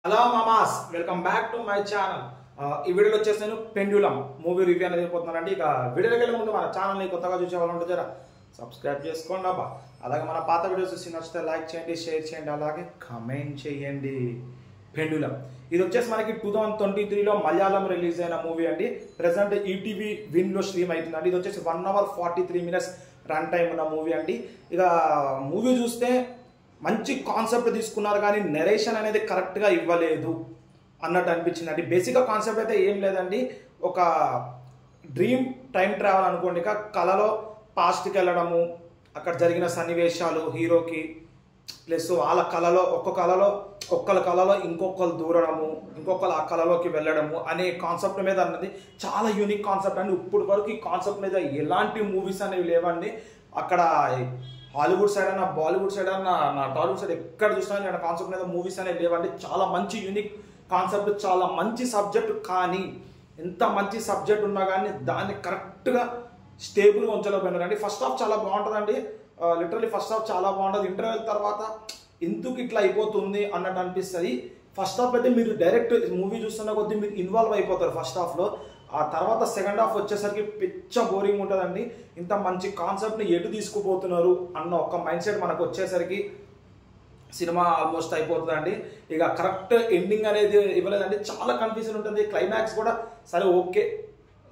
Hello మామాస్, welcome back to my channel. ఈ వీడియోలో వచ్చేసి నేను పెండ్యులం మూవీ రివ్యూ అనేది అయిపోతున్నానండి. ఇక వీడియోకి వెళ్ళే ముందు మన ఛానల్ని కొత్తగా చూసే వాళ్ళు ఉంటే జరా సబ్స్క్రైబ్ చేసుకోండి అబ్బా. అలాగే మన పాత వీడియోస్ చూసి నచ్చితే లైక్ చేయండి, షేర్ చేయండి, అలాగే కమెంట్ చేయండి. పెండ్యులం ఇది వచ్చేసి మనకి 2023లో మలయాళం రిలీజ్ అయిన మూవీ అండి. ప్రెసెంట్ ఈటీవీ విన్లో స్ట్రీమ్ అవుతుందండి. ఇది వచ్చేసి 1 hour 43 minutes రన్ టైం ఉన్న మూవీ అండి. ఇక మూవీ చూస్తే మంచి కాన్సెప్ట్ తీసుకున్నారు కానీ నెరేషన్ అనేది కరెక్ట్గా ఇవ్వలేదు అన్నట్టు అనిపించిందండి. బేసిక్గా కాన్సెప్ట్ అయితే ఏం లేదండి. ఒక డ్రీమ్ టైం ట్రావెల్ అనుకోండి. ఇక కళలో పాస్ట్కి వెళ్ళడము, అక్కడ జరిగిన సన్నివేశాలు హీరోకి, ప్లస్ వాళ్ళ కళలో ఒక్కళ్ళ కళలో ఇంకొకరు దూరడము, ఇంకొకరు ఆ కళలోకి వెళ్ళడము అనే కాన్సెప్ట్ మీద అన్నది చాలా యూనిక్ కాన్సెప్ట్ అండి. ఇప్పటి వరకు ఈ కాన్సెప్ట్ మీద ఎలాంటి మూవీస్ అనేవి లేవండి. అక్కడ హాలీవుడ్ సైడ్ అన్న, బాలీవుడ్ సైడ్ అన్న, నా టాలీవుడ్ సైడ్ ఎక్కడ చూసినా నేను కాన్సెప్ట్ మీద మూవీస్ అనేవి లేవండి. చాలా మంచి యూనిక్ కాన్సెప్ట్, చాలా మంచి సబ్జెక్ట్. కానీ ఎంత మంచి సబ్జెక్ట్ ఉన్నా కానీ దాన్ని కరెక్ట్గా స్టేబుల్గా ఉంచలేకపోయినారండి. ఫస్ట్ హాఫ్ చాలా బాగుంటుందండి, లిటరలీ ఫస్ట్ హాఫ్ చాలా బాగుంటుంది. ఇంటర్వెల్ తర్వాత ఎందుకు ఇట్లా అయిపోతుంది అన్నట్టు అనిపిస్తుంది. ఫస్ట్ హాఫ్ అయితే మీరు డైరెక్ట్ మూవీ చూస్తున్న కొద్దీ మీరు ఇన్వాల్వ్ అయిపోతారు ఫస్ట్ హాఫ్లో. ఆ తర్వాత సెకండ్ హాఫ్ వచ్చేసరికి పిచ్చ బోరింగ్ ఉంటుందండి. ఇంత మంచి కాన్సెప్ట్ని ఎటు తీసుకుపోతున్నారు అన్న ఒక మైండ్ సెట్ మనకు వచ్చేసరికి సినిమా ఆల్మోస్ట్ అయిపోతుందండి. ఇక కరెక్ట్ ఎండింగ్ అనేది ఇవ్వలేదండి, చాలా కన్ఫ్యూజన్ ఉంటుంది. క్లైమాక్స్ కూడా సరే ఓకే,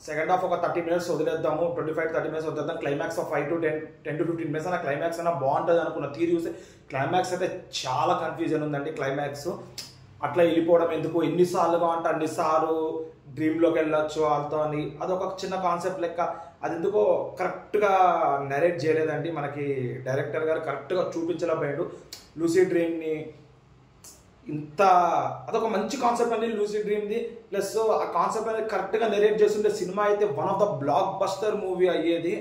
సెకండ్ హాఫ్ ఒక 30 minutes వదిలేద్దాము, 25-30 minutes వదిలేద్దాం, క్లైమాక్స్ 5 to 10 to 15 minutes అన్న క్లైమాక్స్ అయినా బాగుంటుంది అనుకున్న తీరు చూస్తే క్లైమాక్స్ అయితే చాలా కన్ఫ్యూజన్ ఉందండి. క్లైమాక్స్ అట్లా వెళ్ళిపోవడం ఎందుకు, ఎన్నిసార్లుగా అంటే అన్నిసార్లు డ్రీమ్లోకి వెళ్ళొచ్చు వాళ్ళతో అని, అదొక చిన్న కాన్సెప్ట్ లెక్క. అది ఎందుకో కరెక్ట్గా నరేట్ చేయలేదండి. మనకి డైరెక్టర్ గారు కరెక్ట్గా చూపించలేకపోయాడు లూసీ డ్రీమ్ని. ఇంత అదొక మంచి కాన్సెప్ట్ అండి లూసీ డ్రీమ్ది. ప్లస్ ఆ కాన్సెప్ట్ అనేది కరెక్ట్గా నెరేట్ చేస్తుంటే సినిమా అయితే one of the block buster movie అయ్యేది.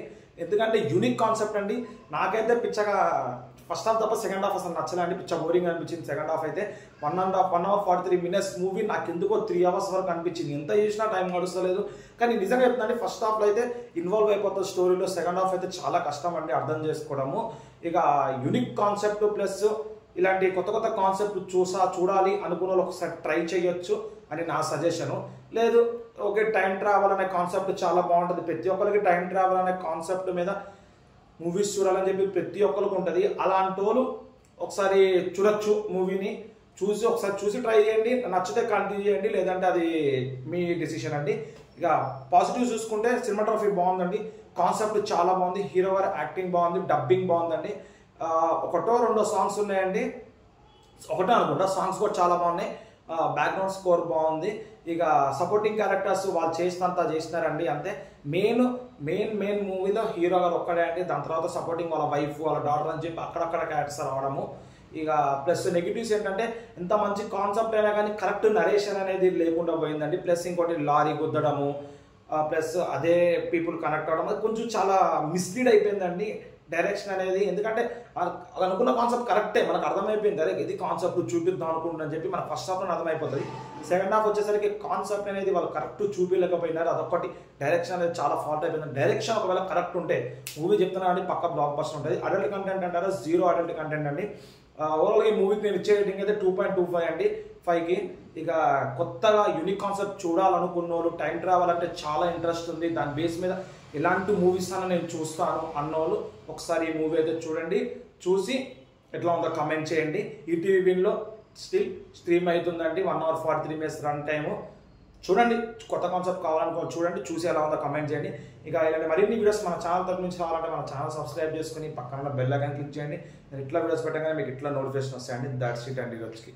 ఎందుకంటే యూనిక్ కాన్సెప్ట్ అండి. నాకైతే పిచ్చగా ఫస్ట్ హాఫ్ తప్ప సెకండ్ హాఫ్ అసలు నచ్చలేండి, పిచ్చ బోరింగ్ అనిపించింది. సెకండ్ హాఫ్ అయితే 1 hour 43 minutes మూవీ నాకు ఎందుకో 3 hours వరకు అనిపించింది. ఎంత చేసినా టైం గడుస్తలేదు. కానీ నిజంగా చెప్తుందండి, ఫస్ట్ హాఫ్లో అయితే ఇన్వాల్వ్ అయిపోతుంది స్టోరీలో. సెకండ్ హాఫ్ అయితే చాలా కష్టం అండి అర్థం చేసుకోవడము. ఇక యూనిక్ కాన్సెప్ట్ ప్లస్ ఇలాంటి కొత్త కొత్త కాన్సెప్ట్ చూడాలి అనుకున్న వాళ్ళు ఒకసారి ట్రై చేయొచ్చు అని నా సజెషను. లేదు ఓకే, టైం ట్రావెల్ అనే కాన్సెప్ట్ చాలా బాగుంటుంది. ప్రతి ఒక్కరికి టైం ట్రావెల్ అనే కాన్సెప్ట్ మీద మూవీస్ చూడాలని చెప్పి ప్రతి ఒక్కరికి ఉంటుంది. అలాంటి వాళ్ళు ఒకసారి చూడొచ్చు మూవీని. ఒకసారి చూసి ట్రై చేయండి, నచ్చితే కంటిన్యూ చేయండి, లేదంటే అది మీ డిసిషన్ అండి. ఇక పాజిటివ్ చూసుకుంటే సినిమాటోగ్రఫీ బాగుందండి, కాన్సెప్ట్ చాలా బాగుంది, హీరో గారి యాక్టింగ్ బాగుంది, డబ్బింగ్ బాగుందండి. ఒకటో రెండో సాంగ్స్ ఉన్నాయండి, ఒకటే అనుకుంటా, సాంగ్స్ కూడా చాలా బాగున్నాయి. బ్యాక్గ్రౌండ్ స్కోర్ బాగుంది. ఇక సపోర్టింగ్ క్యారెక్టర్స్ వాళ్ళు చేసినంత చేసినారండి అంతే. మెయిన్ మూవీలో హీరో గారు ఒక్కడే అండి. దాని తర్వాత సపోర్టింగ్ వాళ్ళ వైఫ్, వాళ్ళ డాటర్ అని చెప్పి అక్కడక్కడ క్యారెక్టర్స్ రావడము. ఇక ప్లస్ నెగిటివ్స్ ఏంటంటే ఎంత మంచి కాన్సెప్ట్ అయినా కానీ కరెక్ట్ నరేషన్ అనేది లేకుండా పోయిందండి. ప్లస్ ఇంకోటి లారీ గుద్దడము, ప్లస్ అదే పీపుల్ కనెక్ట్ అవ్వడం, అది కొంచెం చాలా మిస్లీడ్ అయిపోయిందండి డైరెక్షన్ అనేది. ఎందుకంటే అది అనుకున్న కాన్సెప్ట్ కరెక్టే, మనకు అర్థమైపోయింది, అరే ఇది కాన్సెప్ట్ చూపిద్దాం అనుకుంటుందని చెప్పి మనకు ఫస్ట్ హాఫ్లో అర్థమైపోతుంది. సెకండ్ హాఫ్ వచ్చేసరికి కాన్సెప్ట్ అనేది వాళ్ళు కరెక్ట్ చూపించలేకపోయినారు. అదొకటి డైరెక్షన్ అనేది చాలా ఫాల్ట్ అయిపోయింది. డైరెక్షన్ ఒకవేళ కరెక్ట్ ఉంటే మూవీ చెప్తున్నా అండి పక్క బ్లాక్ బస్టర్ ఉంటుంది. అడల్ట్ కంటెంట్ అంటారా, 0 అడల్ట్ కంటెంట్ అండి. ఓవరాల్గా ఈ మూవీకి నేను ఇచ్చే రేటింగ్ అయితే 2.25 అండి 5కి. ఇక కొత్తగా యూనిక్ కాన్సెప్ట్ చూడాలనుకున్న వాళ్ళు, టైం ట్రావెల్ అంటే చాలా ఇంట్రెస్ట్ ఉంది, దాని బేస్ మీద ఎలాంటి మూవీస్ అన్న నేను చూస్తాను అన్నోళ్ళు ఒకసారి ఈ మూవీ అయితే చూడండి. చూసి ఎట్లా ఉందో కమెంట్ చేయండి. ఈటీవీ విన్లో స్టిల్ స్ట్రీమ్ అవుతుందండి, 1 hour 43 minutes రన్ టైము. చూడండి, కొత్త కాన్సెప్ట్ కావాలనుకో చూడండి, చూసి ఎలా ఉందో కమెంట్ చేయండి. ఇక ఇలాంటి మరిన్ని వీడియోస్ మన ఛానల్ తరపు నుంచి కావాలంటే మన ఛానల్ సబ్స్క్రైబ్ చేసుకుని పక్కన బెల్ ఐకాన్ క్లిక్ చేయండి. నేను ఇట్లా వీడియోస్ పెట్టగానే మీకు ఇట్లా నోటిఫికేషన్ వస్తాయండి. దట్స్ ఇట్ అండి ఈరోజుకి.